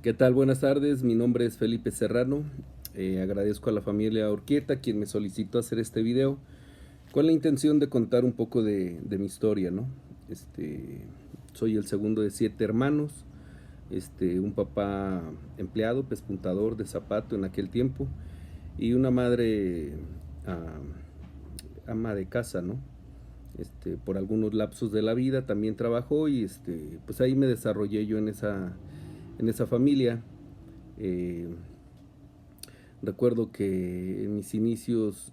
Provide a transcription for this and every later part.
¿Qué tal? Buenas tardes, mi nombre es Felipe Serrano. Agradezco a la familia Orquieta quien me solicitó hacer este video con la intención de contar un poco de mi historia, ¿no? Soy el segundo de 7 hermanos, un papá empleado, pespuntador de zapato en aquel tiempo y una madre ah, ama de casa, ¿no? Por algunos lapsos de la vida también trabajó y pues ahí me desarrollé yo en esa familia. Eh, Recuerdo que en mis inicios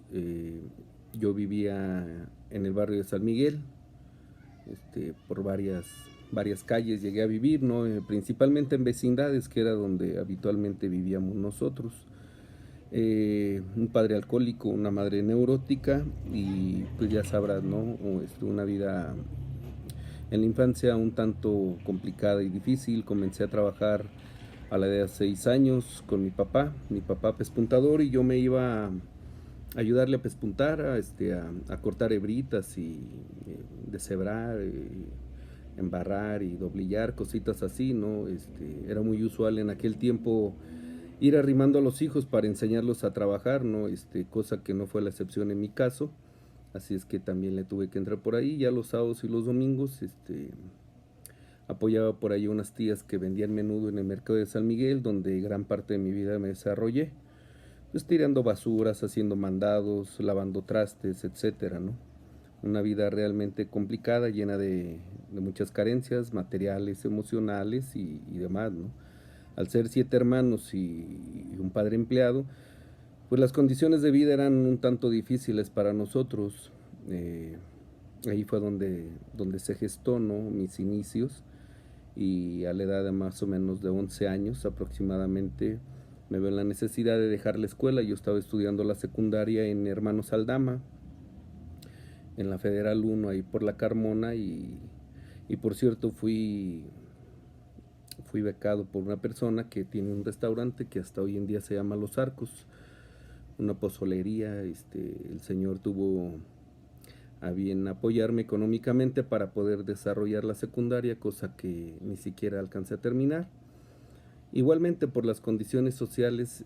yo vivía en el barrio de San Miguel, por varias calles llegué a vivir, ¿no? Principalmente en vecindades, que era donde habitualmente vivíamos nosotros. Un padre alcohólico, una madre neurótica y pues ya sabrás, ¿no? Una vida en la infancia un tanto complicada y difícil. Comencé a trabajar a la edad de 6 años con mi papá pespuntador, y yo me iba a ayudarle a pespuntar, a cortar hebritas y deshebrar, embarrar y doblillar, cositas así, ¿no? Era muy usual en aquel tiempo ir arrimando a los hijos para enseñarlos a trabajar, ¿no? Cosa que no fue la excepción en mi caso. Así es que también le tuve que entrar por ahí. Ya los sábados y los domingos, apoyaba por ahí unas tías que vendían menudo en el mercado de San Miguel, donde gran parte de mi vida me desarrollé. Pues tirando basuras, haciendo mandados, lavando trastes, etcétera, ¿no? Una vida realmente complicada, llena de muchas carencias materiales, emocionales y demás, ¿no? Al ser 7 hermanos y un padre empleado, pues las condiciones de vida eran un tanto difíciles para nosotros. Eh, Ahí fue donde se gestó, ¿no? Mis inicios, y a la edad de más o menos de 11 años aproximadamente me veo en la necesidad de dejar la escuela. Yo estaba estudiando la secundaria en Hermanos Aldama, en la Federal 1, ahí por la Carmona, y por cierto fui becado por una persona que tiene un restaurante que hasta hoy en día se llama Los Arcos, una pozolería. El señor tuvo a bien apoyarme económicamente para poder desarrollar la secundaria, cosa que ni siquiera alcancé a terminar. Igualmente por las condiciones sociales,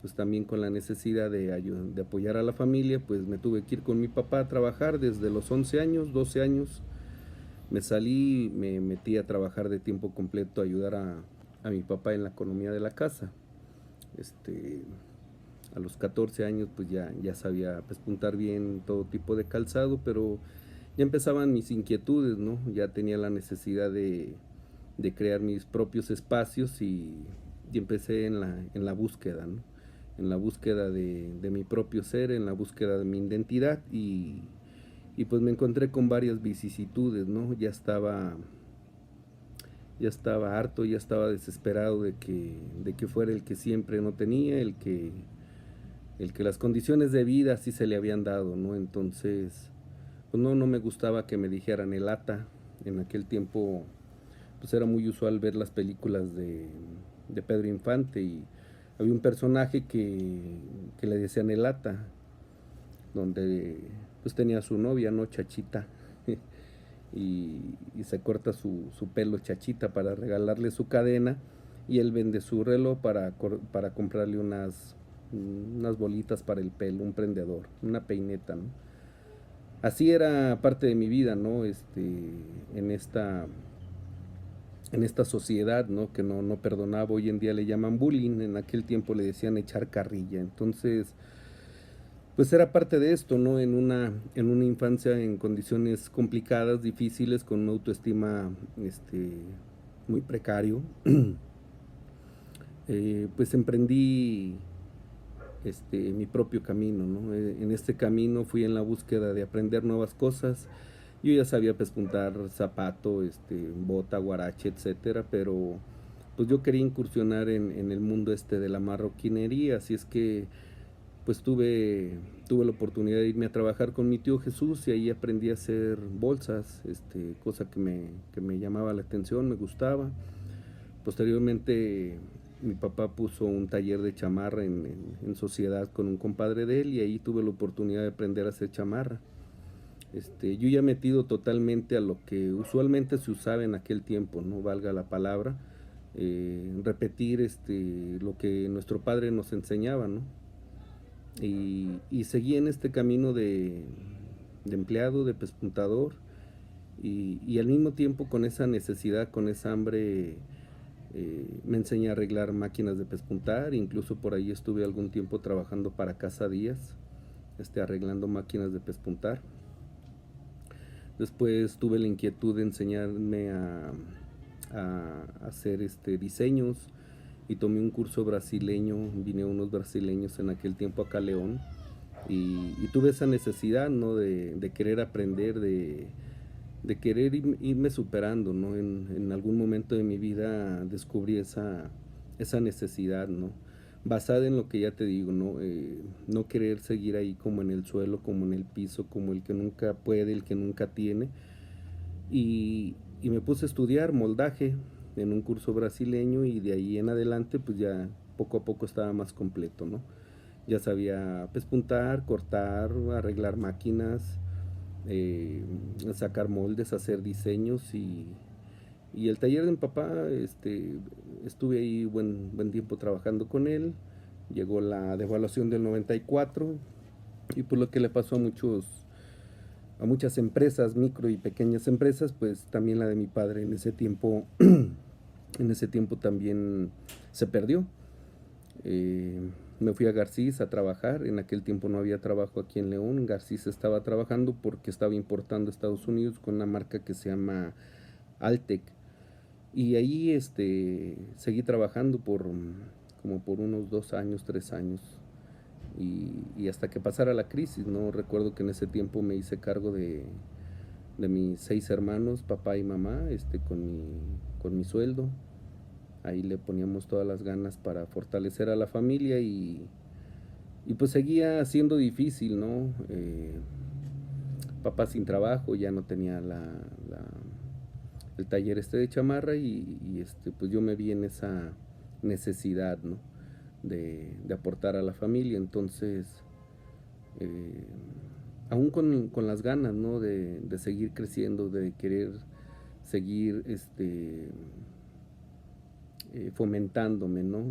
pues también con la necesidad de apoyar a la familia, pues me tuve que ir con mi papá a trabajar desde los 11 años, 12 años. Me salí, me metí a trabajar de tiempo completo a ayudar a mi papá en la economía de la casa. Este, a los 14 años pues ya sabía pespuntar bien todo tipo de calzado, pero ya empezaban mis inquietudes, ¿no? Ya tenía la necesidad de crear mis propios espacios, y empecé en la búsqueda, ¿no? En la búsqueda de mi propio ser, en la búsqueda de mi identidad, y pues me encontré con varias vicisitudes, ¿no? Ya estaba harto, ya estaba desesperado de que fuera el que siempre no tenía, el que las condiciones de vida así se le habían dado, ¿no? Entonces, pues no me gustaba que me dijeran el ata. En aquel tiempo, pues era muy usual ver las películas de Pedro Infante, y había un personaje que le decían el ata, donde pues tenía a su novia, ¿no? Chachita. y se corta su pelo Chachita para regalarle su cadena, y él vende su reloj para comprarle unas bolitas para el pelo, un prendedor, una peineta, ¿no? Así era parte de mi vida, ¿no? En esta, en esta sociedad, ¿no? Que no perdonaba. Hoy en día le llaman bullying, en aquel tiempo le decían echar carrilla. Entonces, pues era parte de esto, ¿no? En una infancia en condiciones complicadas, difíciles, con una autoestima muy precario. Pues emprendí mi propio camino, ¿no? En este camino fui en la búsqueda de aprender nuevas cosas. Yo ya sabía pespuntar zapato, bota, guarache, etcétera, pero pues yo quería incursionar en el mundo de la marroquinería. Así es que pues tuve la oportunidad de irme a trabajar con mi tío Jesús, y ahí aprendí a hacer bolsas, cosa que me llamaba la atención, me gustaba. Posteriormente mi papá puso un taller de chamarra en sociedad con un compadre de él, y ahí tuve la oportunidad de aprender a hacer chamarra. Yo ya metido totalmente a lo que usualmente se usaba en aquel tiempo, no valga la palabra, repetir lo que nuestro padre nos enseñaba, ¿no? Y seguí en este camino de empleado, de pespuntador, y al mismo tiempo con esa necesidad, con esa hambre, me enseñé a arreglar máquinas de pespuntar. Incluso por ahí estuve algún tiempo trabajando para Casa Díaz, arreglando máquinas de pespuntar. Después tuve la inquietud de enseñarme a hacer diseños, y tomé un curso brasileño. Vine a unos brasileños en aquel tiempo acá a León, y tuve esa necesidad, ¿no? de querer aprender, de querer irme superando, ¿no? En algún momento de mi vida descubrí esa necesidad, ¿no? Basada en lo que ya te digo, ¿no? No querer seguir ahí como en el suelo, como en el piso, como el que nunca puede, el que nunca tiene. Y me puse a estudiar moldaje en un curso brasileño, y de ahí en adelante pues ya poco a poco estaba más completo, ¿no? Ya sabía pespuntar, cortar, arreglar máquinas, sacar moldes, hacer diseños, y el taller de mi papá, estuve ahí buen tiempo trabajando con él. Llegó la devaluación del 94, y por lo que le pasó a muchas empresas, micro y pequeñas empresas, pues también la de mi padre en ese tiempo, en ese tiempo también se perdió. Me fui a Garcís a trabajar. En aquel tiempo no había trabajo aquí en León. Garcís estaba trabajando porque estaba importando a Estados Unidos con una marca que se llama Altec. Y ahí seguí trabajando como por unos 2 años, 3 años. Y hasta que pasara la crisis, ¿no? Recuerdo que en ese tiempo me hice cargo de mis 6 hermanos, papá y mamá, con mi sueldo. Ahí le poníamos todas las ganas para fortalecer a la familia, y pues seguía siendo difícil, ¿no? Papá sin trabajo, ya no tenía el taller de chamarra, y pues yo me vi en esa necesidad, ¿no? De aportar a la familia. Entonces, eh, aún con las ganas, ¿no? De seguir creciendo, de querer seguir fomentándome, ¿no?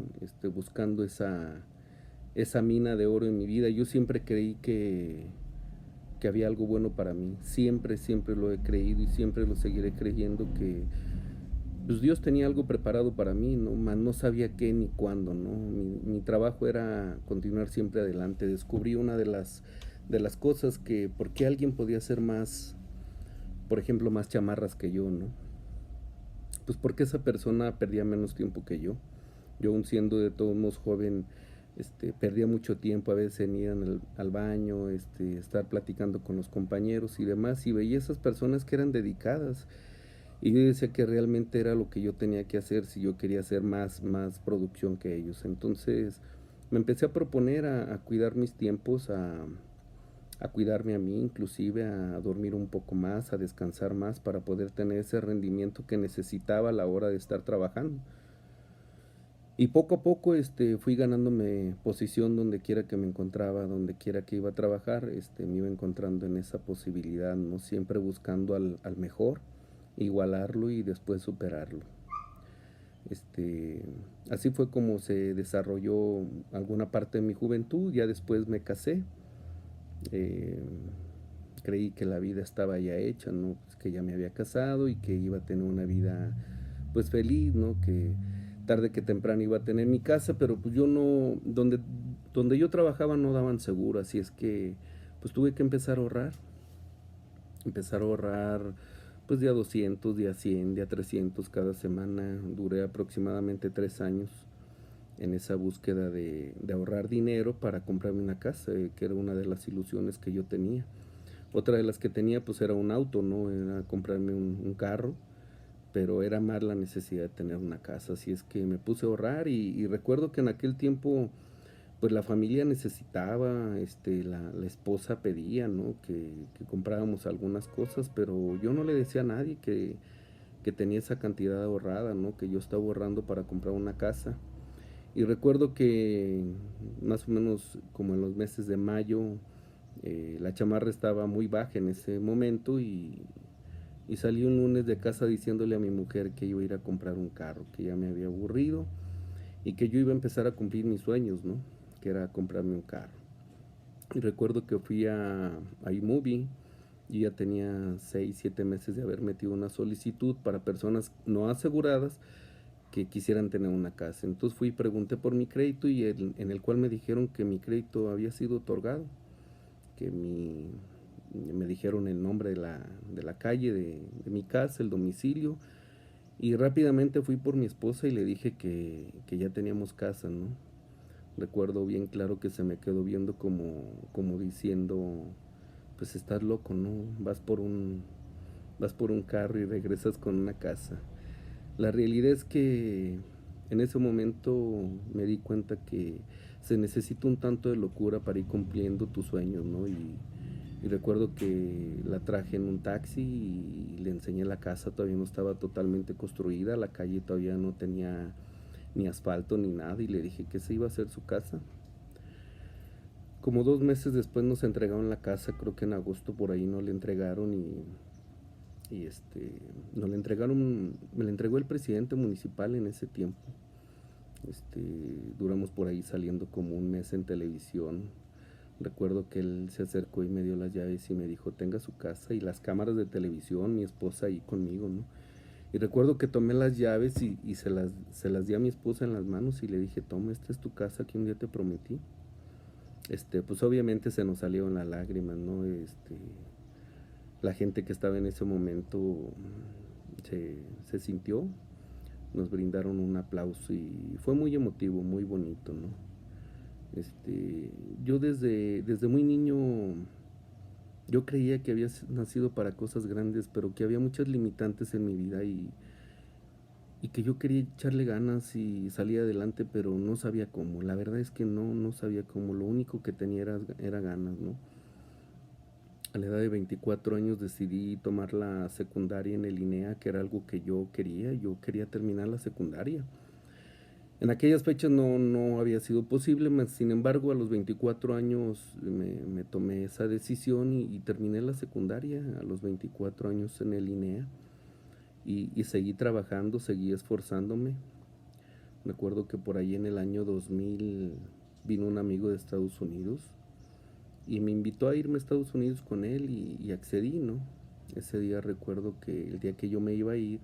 Buscando esa mina de oro en mi vida. Yo siempre creí que había algo bueno para mí. Siempre, siempre lo he creído, y siempre lo seguiré creyendo, que pues Dios tenía algo preparado para mí, ¿no? Mas no sabía qué ni cuándo, ¿no? Mi trabajo era continuar siempre adelante. Descubrí una de las cosas, que por qué alguien podía hacer más, por ejemplo, más chamarras que yo, ¿no? Pues porque esa persona perdía menos tiempo que yo. Yo, aún siendo de todos modos joven, perdía mucho tiempo a veces en ir al baño, estar platicando con los compañeros y demás, y veía esas personas que eran dedicadas, y yo decía que realmente era lo que yo tenía que hacer si yo quería hacer más producción que ellos. Entonces me empecé a proponer a cuidar mis tiempos, a cuidarme a mí, inclusive a dormir un poco más, a descansar más, para poder tener ese rendimiento que necesitaba a la hora de estar trabajando. Y poco a poco fui ganándome posición donde quiera que me encontraba, donde quiera que iba a trabajar. Me iba encontrando en esa posibilidad, ¿no? Siempre buscando al mejor, igualarlo y después superarlo. Así fue como se desarrolló alguna parte de mi juventud. Ya después me casé. eh, Creí que la vida estaba ya hecha, ¿no? Pues que ya me había casado y que iba a tener una vida pues feliz, ¿no? Que tarde que temprano iba a tener mi casa, pero pues yo no, donde yo trabajaba no daban seguro. Así es que pues tuve que empezar a ahorrar, pues de a 200, de a 100, de a 300 cada semana. Duré aproximadamente 3 años en esa búsqueda de ahorrar dinero para comprarme una casa, que era una de las ilusiones que yo tenía. Otra de las que tenía pues era un auto, ¿no? Era comprarme un carro, pero era más la necesidad de tener una casa. Así es que me puse a ahorrar, y recuerdo que en aquel tiempo pues la familia necesitaba, la esposa pedía, ¿no? Que compráramos algunas cosas, pero yo no le decía a nadie que tenía esa cantidad ahorrada, ¿no? Que yo estaba ahorrando para comprar una casa. Y recuerdo que más o menos como en los meses de mayo, la chamarra estaba muy baja en ese momento, Y salí un lunes de casa diciéndole a mi mujer que iba a ir a comprar un carro, que ya me había aburrido y que yo iba a empezar a cumplir mis sueños, ¿no? Que era comprarme un carro. Y recuerdo que fui a iMovie y ya tenía 6, 7 meses de haber metido una solicitud para personas no aseguradas que quisieran tener una casa. Entonces fui y pregunté por mi crédito y en el cual me dijeron que mi crédito había sido otorgado, que me dijeron el nombre de la calle, de mi casa, el domicilio, y rápidamente fui por mi esposa y le dije que ya teníamos casa, ¿no? Recuerdo bien claro que se me quedó viendo como diciendo, pues estás loco, ¿no? Vas por un carro y regresas con una casa. La realidad es que en ese momento me di cuenta que se necesita un tanto de locura para ir cumpliendo tus sueños, ¿no? Y recuerdo que la traje en un taxi y le enseñé la casa, todavía no estaba totalmente construida, la calle todavía no tenía ni asfalto ni nada y le dije que se iba a hacer su casa. Como 2 meses después nos entregaron la casa, creo que en agosto por ahí no le entregaron y nos le entregaron, me la entregó el presidente municipal en ese tiempo. Este, Duramos por ahí saliendo como un mes en televisión. Recuerdo que él se acercó y me dio las llaves y me dijo, tenga su casa y las cámaras de televisión, mi esposa ahí conmigo, ¿no? Y recuerdo que tomé las llaves y se las di a mi esposa en las manos y le dije, toma, esta es tu casa que un día te prometí. Pues obviamente se nos salieron las lágrimas, ¿no? La gente que estaba en ese momento se sintió, nos brindaron un aplauso y fue muy emotivo, muy bonito, ¿no? Yo desde muy niño, yo creía que había nacido para cosas grandes, pero que había muchas limitantes en mi vida y que yo quería echarle ganas y salir adelante, pero no sabía cómo. La verdad es que no sabía cómo. Lo único que tenía era ganas, ¿no? A la edad de 24 años decidí tomar la secundaria en el INEA, que era algo que yo quería terminar la secundaria. En aquellas fechas no había sido posible, sin embargo a los 24 años me tomé esa decisión y terminé la secundaria a los 24 años en el INEA y seguí trabajando, seguí esforzándome. Recuerdo que por ahí en el año 2000 vino un amigo de Estados Unidos y me invitó a irme a Estados Unidos con él y accedí, ¿no? Ese día recuerdo que el día que yo me iba a ir,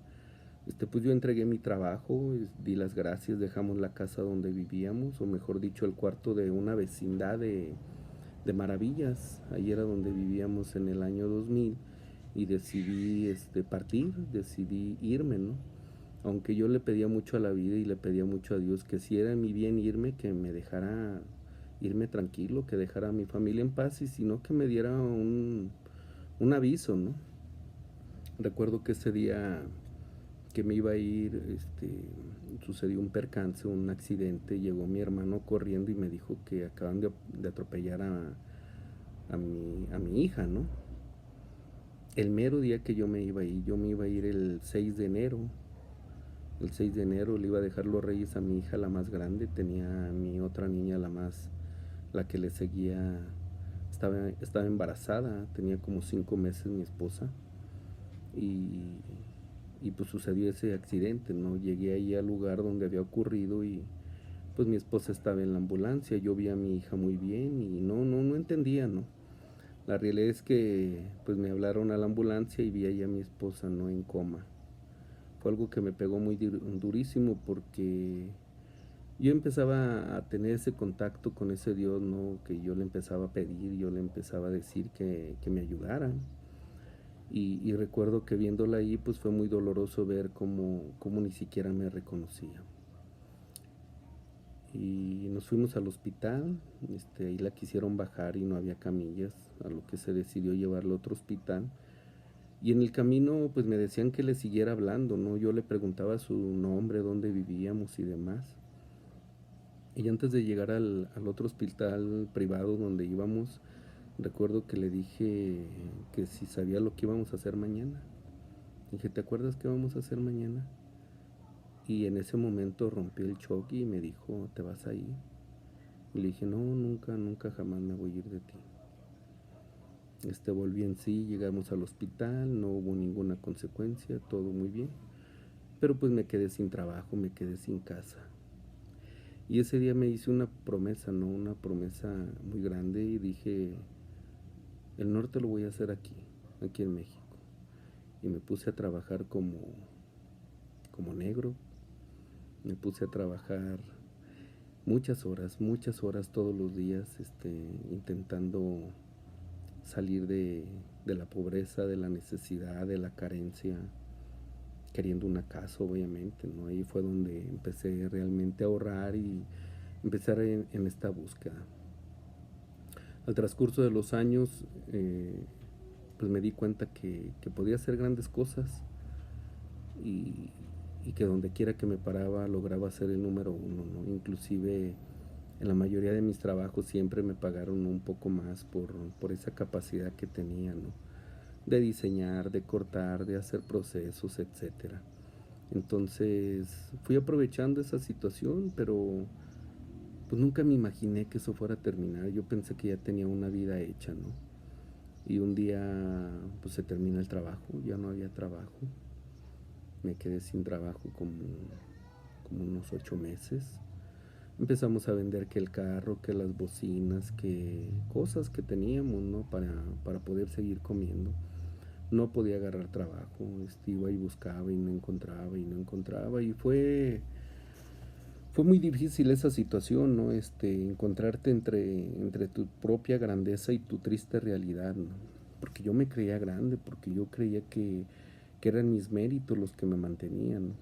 pues yo entregué mi trabajo, di las gracias, dejamos la casa donde vivíamos, o mejor dicho, el cuarto de una vecindad de maravillas. Ahí era donde vivíamos en el año 2000 y decidí partir, decidí irme, ¿no? Aunque yo le pedía mucho a la vida y le pedía mucho a Dios que si era mi bien irme, que me dejara irme tranquilo, que dejara a mi familia en paz y si no, que me diera un aviso, ¿no? Recuerdo que ese día que me iba a ir, sucedió un percance, un accidente, llegó mi hermano corriendo y me dijo que acaban de atropellar a mi hija, ¿no? El mero día que yo me iba a ir el 6 de enero. El 6 de enero le iba a dejar los reyes a mi hija, la más grande, tenía a mi otra niña, la que le seguía, estaba embarazada, tenía como 5 meses mi esposa y, y pues sucedió ese accidente, ¿no? Llegué ahí al lugar donde había ocurrido y pues mi esposa estaba en la ambulancia, yo vi a mi hija muy bien y no entendía, ¿no? La realidad es que pues me hablaron a la ambulancia y vi ahí a mi esposa, ¿no? En coma. Fue algo que me pegó muy durísimo porque yo empezaba a tener ese contacto con ese Dios, ¿no? Que yo le empezaba a pedir, yo le empezaba a decir que me ayudara. Y recuerdo que viéndola ahí, pues fue muy doloroso ver cómo ni siquiera me reconocía. Y nos fuimos al hospital, ahí la quisieron bajar y no había camillas, a lo que se decidió llevarla a otro hospital. Y en el camino, pues me decían que le siguiera hablando, ¿no? Yo le preguntaba su nombre, dónde vivíamos y demás. Y antes de llegar al otro hospital privado donde íbamos, recuerdo que le dije que si sabía lo que íbamos a hacer mañana. Dije, ¿te acuerdas qué vamos a hacer mañana? Y en ese momento rompió el shock y me dijo, ¿te vas a ir? Y le dije, no, nunca jamás me voy a ir de ti. Volví en sí, llegamos al hospital, no hubo ninguna consecuencia, todo muy bien. Pero pues me quedé sin trabajo, me quedé sin casa. Y ese día me hice una promesa, ¿no? Una promesa muy grande y dije, el norte lo voy a hacer aquí, aquí en México. Y me puse a trabajar como negro, me puse a trabajar muchas horas todos los días, intentando salir de la pobreza, de la necesidad, de la carencia, queriendo una casa, obviamente, ¿no? Ahí fue donde empecé realmente a ahorrar y empezar en esta búsqueda. Al transcurso de los años, pues me di cuenta que podía hacer grandes cosas y, y que donde quiera que me paraba lograba ser el número uno, ¿no? Inclusive en la mayoría de mis trabajos siempre me pagaron un poco más por esa capacidad que tenía, ¿no? De diseñar, de cortar, de hacer procesos, etcétera. Entonces fui aprovechando esa situación, pero pues nunca me imaginé que eso fuera a terminar. Yo pensé que ya tenía una vida hecha, ¿no? Y un día pues se termina el trabajo, ya no había trabajo. Me quedé sin trabajo como unos 8 meses. Empezamos a vender que el carro, que las bocinas, que cosas que teníamos, ¿no? Para poder seguir comiendo. No podía agarrar trabajo, iba y buscaba y no encontraba y no encontraba. Y fue muy difícil esa situación, ¿no? Encontrarte entre tu propia grandeza y tu triste realidad, ¿no? Porque yo me creía grande, porque yo creía que eran mis méritos los que me mantenían, ¿no?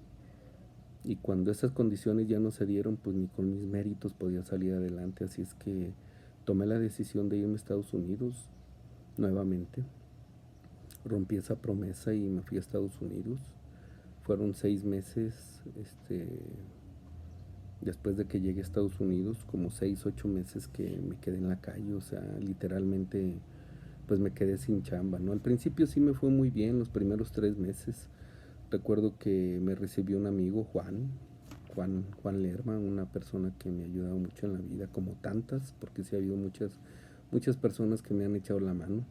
Y cuando esas condiciones ya no se dieron, pues ni con mis méritos podía salir adelante. Así es que tomé la decisión de irme a Estados Unidos nuevamente. Rompí esa promesa y me fui a Estados Unidos. Fueron 6 meses, después de que llegué a Estados Unidos, como 6, 8 meses que me quedé en la calle, o sea, literalmente, pues me quedé sin chamba, ¿no? Al principio sí me fue muy bien, los primeros 3 meses. Recuerdo que me recibió un amigo, Juan Lerma, una persona que me ha ayudado mucho en la vida, como tantas, porque sí ha habido muchas personas que me han echado la mano.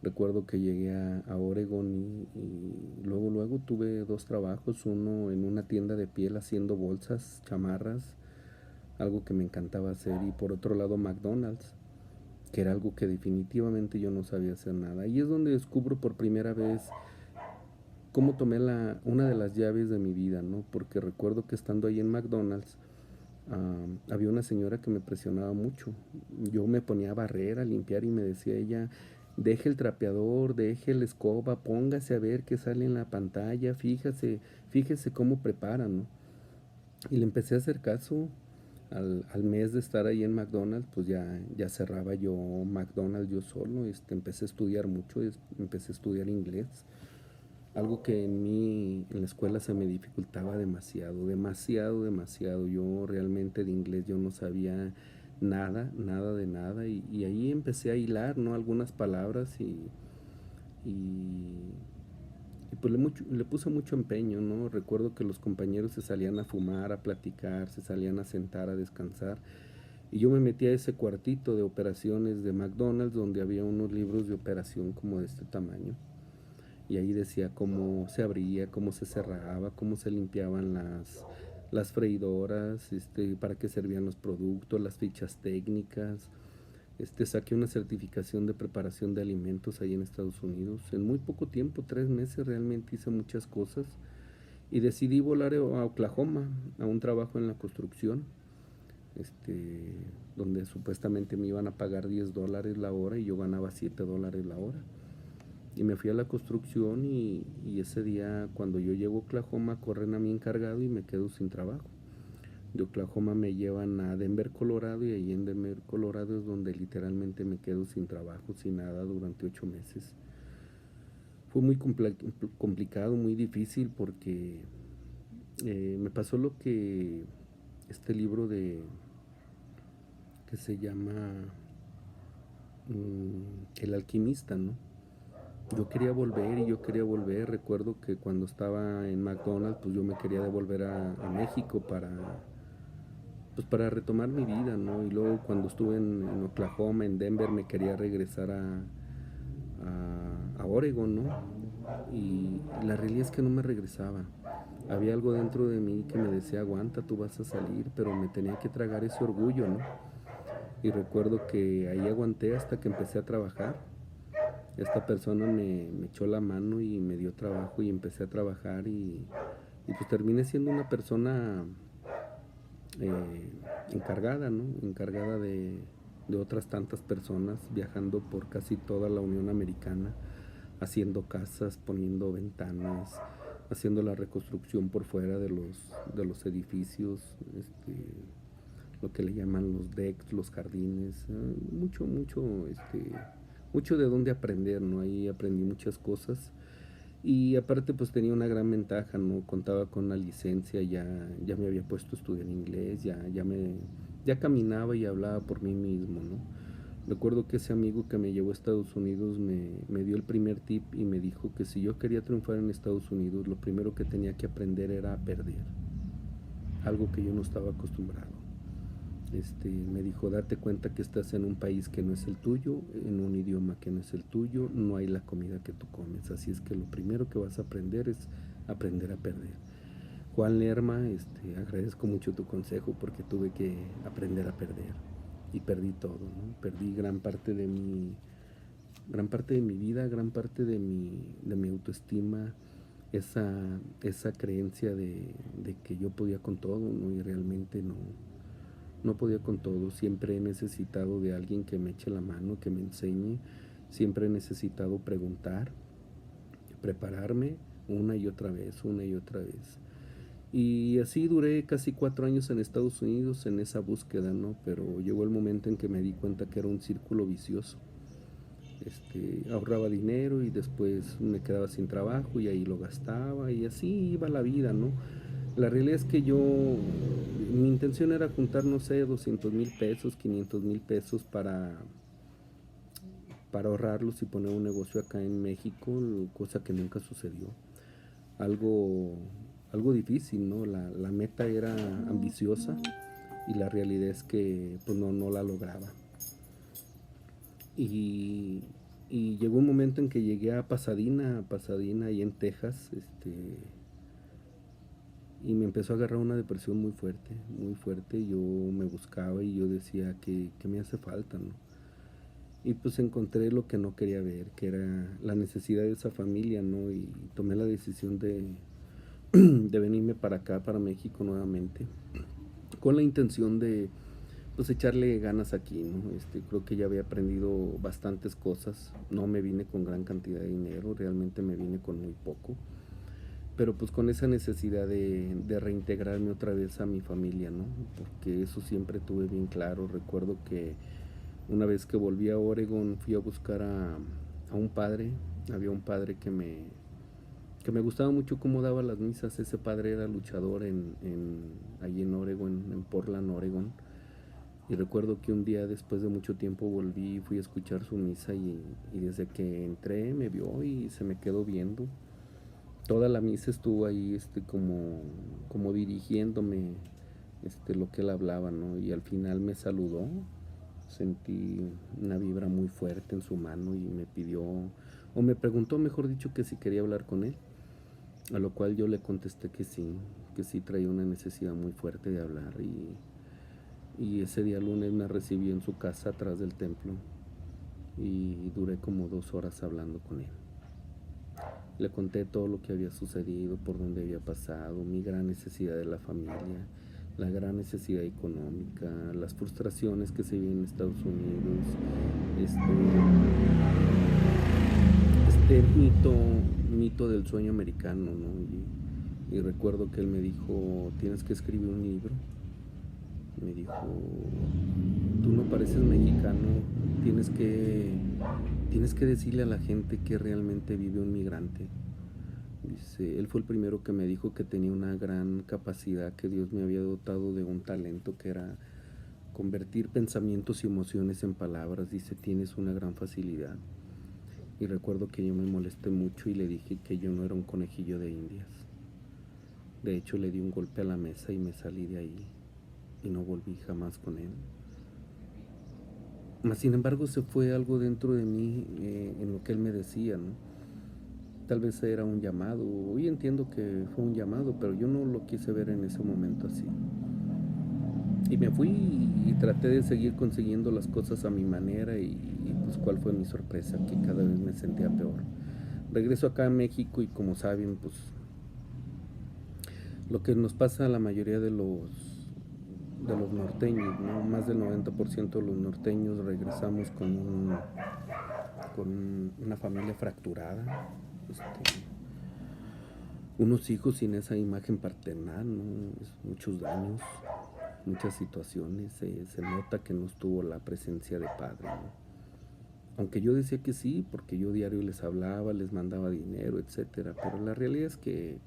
Recuerdo que llegué a Oregon y luego tuve 2 trabajos, uno en una tienda de piel haciendo bolsas, chamarras, algo que me encantaba hacer, y por otro lado McDonald's, que era algo que definitivamente yo no sabía hacer nada. Y es donde descubro por primera vez cómo tomé una de las llaves de mi vida, ¿no? Porque recuerdo que estando ahí en McDonald's, había una señora que me presionaba mucho. Yo me ponía a barrer, a limpiar, y me decía ella, deje el trapeador, deje la escoba, póngase a ver qué sale en la pantalla, fíjese cómo preparan, ¿no? Y le empecé a hacer caso. Al mes de estar ahí en McDonald's, pues ya cerraba yo McDonald's yo solo. Empecé a estudiar mucho, empecé a estudiar inglés, algo que en la escuela se me dificultaba demasiado, demasiado, demasiado. Yo realmente de inglés yo no sabía nada, nada de nada, y ahí empecé a hilar, ¿no? Algunas palabras y pues le puse mucho empeño, ¿no? Recuerdo que los compañeros se salían a fumar, a platicar, se salían a sentar, a descansar. Y yo me metí a ese cuartito de operaciones de McDonald's donde había unos libros de operación como de este tamaño. Y ahí decía cómo se abría, cómo se cerraba, cómo se limpiaban las freidoras, para qué servían los productos, las fichas técnicas. Saqué una certificación de preparación de alimentos ahí en Estados Unidos. En muy poco tiempo, 3 meses, realmente hice muchas cosas. Y decidí volar a Oklahoma, a un trabajo en la construcción, donde supuestamente me iban a pagar $10 la hora y yo ganaba $7 la hora. Y me fui a la construcción y ese día cuando yo llego a Oklahoma corren a mi encargado y me quedo sin trabajo. De Oklahoma me llevan a Denver, Colorado, y ahí en Denver, Colorado es donde literalmente me quedo sin trabajo, sin nada durante 8 meses. Fue muy complicado, muy difícil porque me pasó lo que este libro que se llama El alquimista, ¿no? Yo quería volver y yo quería volver. Recuerdo que cuando estaba en McDonald's, pues yo me quería devolver a México para retomar mi vida, ¿no? Y luego cuando estuve en Oklahoma, en Denver, me quería regresar a Oregon, ¿no? Y la realidad es que no me regresaba. Había algo dentro de mí que me decía, aguanta, tú vas a salir, pero me tenía que tragar ese orgullo, ¿no? Y recuerdo que ahí aguanté hasta que empecé a trabajar. Esta persona me echó la mano y me dio trabajo y empecé a trabajar y pues terminé siendo una persona eh, encargada, ¿no? Encargada de otras tantas personas, viajando por casi toda la Unión Americana, haciendo casas, poniendo ventanas, haciendo la reconstrucción por fuera de los edificios, lo que le llaman los decks, los jardines, mucho de dónde aprender, ¿no? Ahí aprendí muchas cosas y aparte pues tenía una gran ventaja, ¿no? Contaba con una licencia, ya me había puesto a estudiar inglés, ya caminaba y hablaba por mí mismo, ¿no? Recuerdo que ese amigo que me llevó a Estados Unidos me dio el primer tip y me dijo que si yo quería triunfar en Estados Unidos, lo primero que tenía que aprender era a perder, algo que yo no estaba acostumbrado. Me dijo, date cuenta que estás en un país que no es el tuyo, en un idioma que no es el tuyo, no hay la comida que tú comes, así es que lo primero que vas a aprender es aprender a perder. Juan Lerma, agradezco mucho tu consejo porque tuve que aprender a perder y perdí todo, ¿no? Perdí gran parte de mi vida, gran parte de mi autoestima, esa creencia de que yo podía con todo, ¿no? Y realmente no podía con todo. Siempre he necesitado de alguien que me eche la mano, que me enseñe. Siempre he necesitado preguntar, prepararme una y otra vez, una y otra vez. Y así duré casi 4 años en Estados Unidos en esa búsqueda, ¿no? Pero llegó el momento en que me di cuenta que era un círculo vicioso. Ahorraba dinero y después me quedaba sin trabajo y ahí lo gastaba y así iba la vida, ¿no? La realidad es que mi intención era juntar, no sé, 200,000 pesos, 500,000 pesos para ahorrarlos y poner un negocio acá en México, cosa que nunca sucedió. Algo, algo difícil, ¿no? La meta era ambiciosa y la realidad es que pues no la lograba. Y, y llegó un momento en que llegué a Pasadena, ahí en Texas, y me empezó a agarrar una depresión muy fuerte. Yo me buscaba y yo decía que me hace falta, ¿no? Y pues encontré lo que no quería ver, que era la necesidad de esa familia, ¿no? Y tomé la decisión de venirme para acá, para México nuevamente, con la intención de pues echarle ganas aquí, ¿no? Creo que ya había aprendido bastantes cosas, no me vine con gran cantidad de dinero, realmente me vine con muy poco, pero pues con esa necesidad de reintegrarme otra vez a mi familia, ¿no? Porque eso siempre tuve bien claro. Recuerdo que una vez que volví a Oregon fui a buscar a un padre, había un padre que me gustaba mucho cómo daba las misas. Ese padre era luchador allí en Oregon, en Portland, Oregon. Y recuerdo que un día después de mucho tiempo volví y fui a escuchar su misa y desde que entré me vio y se me quedó viendo. Toda la misa estuvo ahí como dirigiéndome lo que él hablaba, ¿no? Y al final me saludó, sentí una vibra muy fuerte en su mano y me pidió, o me preguntó, mejor dicho, que si quería hablar con él. A lo cual yo le contesté que sí traía una necesidad muy fuerte de hablar y ese día lunes me recibió en su casa atrás del templo y duré como 2 horas hablando con él. Le conté todo lo que había sucedido, por dónde había pasado, mi gran necesidad de la familia, la gran necesidad económica, las frustraciones que se viven en Estados Unidos, este mito del sueño americano, ¿no? Y recuerdo que él me dijo, tienes que escribir un libro. Me dijo, tú no pareces mexicano, tienes que decirle a la gente que realmente vive un migrante. Dice, él fue el primero que me dijo que tenía una gran capacidad, que Dios me había dotado de un talento que era convertir pensamientos y emociones en palabras. Dice, tienes una gran facilidad. Y recuerdo que yo me molesté mucho y le dije que yo no era un conejillo de indias. De hecho, le di un golpe a la mesa y me salí de ahí y no volví jamás con él. Mas sin embargo se fue algo dentro de mí, en lo que él me decía, ¿no? Tal vez era un llamado, hoy entiendo que fue un llamado, pero yo no lo quise ver en ese momento así. Y me fui y traté de seguir consiguiendo las cosas a mi manera y pues cuál fue mi sorpresa, que cada vez me sentía peor. Regreso acá a México y como saben, pues lo que nos pasa a la mayoría de los norteños, ¿no? Más del 90% de los norteños regresamos con una familia fracturada, este, unos hijos sin esa imagen paternal, ¿no? Muchos daños, muchas situaciones, se nota que no estuvo la presencia de padre, ¿no? Aunque yo decía que sí, porque yo diario les hablaba, les mandaba dinero, etcétera, pero la realidad es que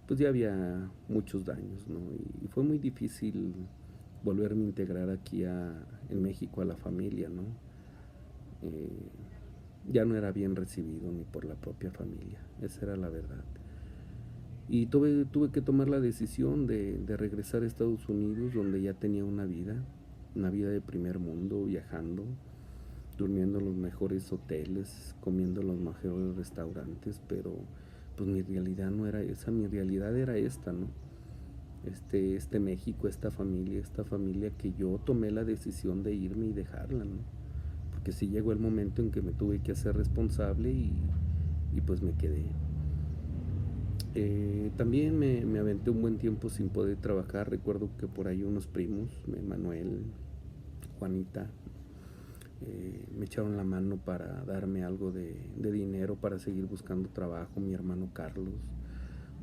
pues ya había muchos daños, ¿no? Y fue muy difícil volverme a integrar aquí en México a la familia, ¿no? Eh, ya no era bien recibido ni por la propia familia, esa era la verdad. Y tuve que tomar la decisión de regresar a Estados Unidos, donde ya tenía una vida de primer mundo, viajando, durmiendo en los mejores hoteles, comiendo en los mejores restaurantes, pero pues mi realidad no era esa, mi realidad era esta, ¿no? Este México, esta familia que yo tomé la decisión de irme y dejarla, ¿no? Porque sí llegó el momento en que me tuve que hacer responsable y pues me quedé. También me aventé un buen tiempo sin poder trabajar. Recuerdo que por ahí unos primos, Manuel, Juanita, me echaron la mano para darme algo de dinero para seguir buscando trabajo. Mi hermano Carlos.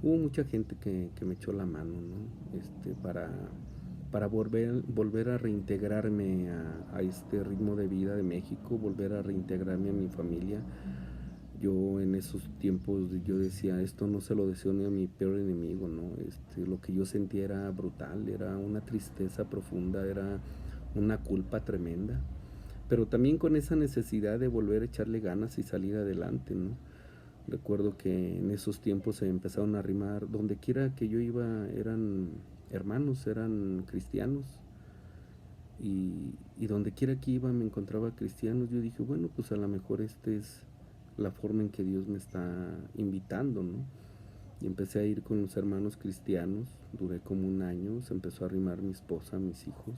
Hubo mucha gente que me echó la mano, ¿no? Para volver a reintegrarme a este ritmo de vida de México, volver a reintegrarme a mi familia. Yo en esos tiempos yo decía, esto no se lo deseo ni a mi peor enemigo, ¿no? Lo que yo sentía era brutal, era una tristeza profunda, era una culpa tremenda, pero también con esa necesidad de volver a echarle ganas y salir adelante, ¿no? Recuerdo que en esos tiempos se empezaron a arrimar, donde quiera que yo iba eran hermanos, eran cristianos, y donde quiera que iba me encontraba cristianos. Yo dije, bueno, pues a lo mejor es la forma en que Dios me está invitando, ¿no? Y empecé a ir con los hermanos cristianos, duré como un año, se empezó a arrimar mi esposa, mis hijos,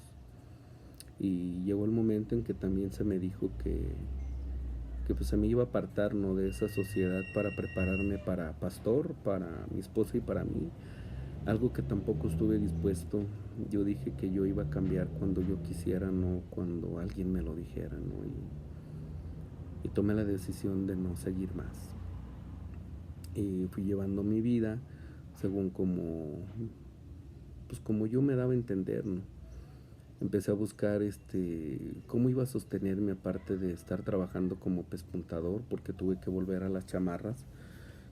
y llegó el momento en que también se me dijo que pues se me iba a apartar, ¿no?, de esa sociedad para prepararme para pastor, para mi esposa y para mí, algo que tampoco estuve dispuesto. Yo dije que yo iba a cambiar cuando yo quisiera, no cuando alguien me lo dijera, ¿no? Y tomé la decisión de no seguir más. Y fui llevando mi vida según pues como yo me daba a entender, ¿no? Empecé a buscar cómo iba a sostenerme aparte de estar trabajando como pespuntador, porque tuve que volver a las chamarras.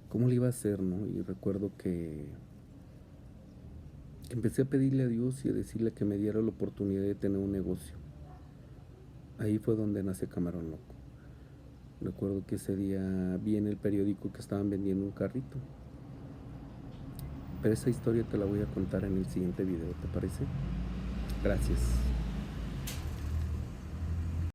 ¿Cómo le iba a hacer, no? Y recuerdo que empecé a pedirle a Dios y a decirle que me diera la oportunidad de tener un negocio. Ahí fue donde nace Camarón Loco. Recuerdo que ese día vi en el periódico que estaban vendiendo un carrito. Pero esa historia te la voy a contar en el siguiente video, ¿te parece? Gracias.